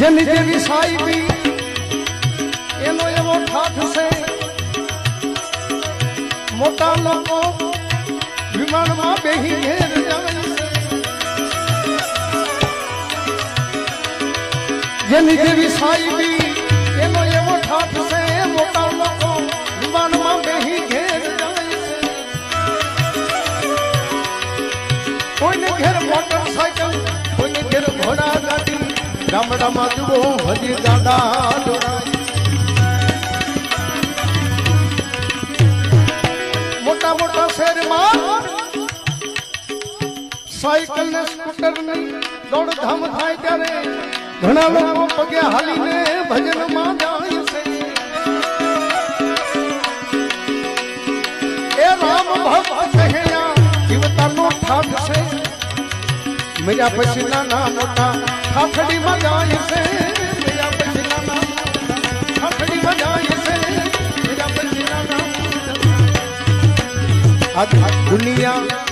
જેની જેવી સાહેબી એનો એવો ઠાઠ છે મોટા લોકો વિમાનમાં બેહી ઘેર જાય જેની જેવી સાહેબી એનો એવો ઠાઠ છે મોટા લોકો વિમાનમાં બેહી ઘેર જાય કોઈને ઘેર મોટરસાયકલ કોઈને ઘેર ઘોડા ગાડી ગામડામાં જુઓ હજી ગાડા દોડાય મોટા મોટા શહેરમાં સાયકલ ને સ્કૂટર ની દોડધામ થાય ત્યારે ઘણા લોકો પગે હાલીને ભજનમાં જાય છે એ રામ ભક્ત કહ્યા જીવતાનો ઠાઠ છે મેરા પછી નાના મોટા ઠાઠડીમાં જાય છે મેરા પછી નાના ઠાઠડીમાં જાય છે મેરા પછી નાના આ દુનિયા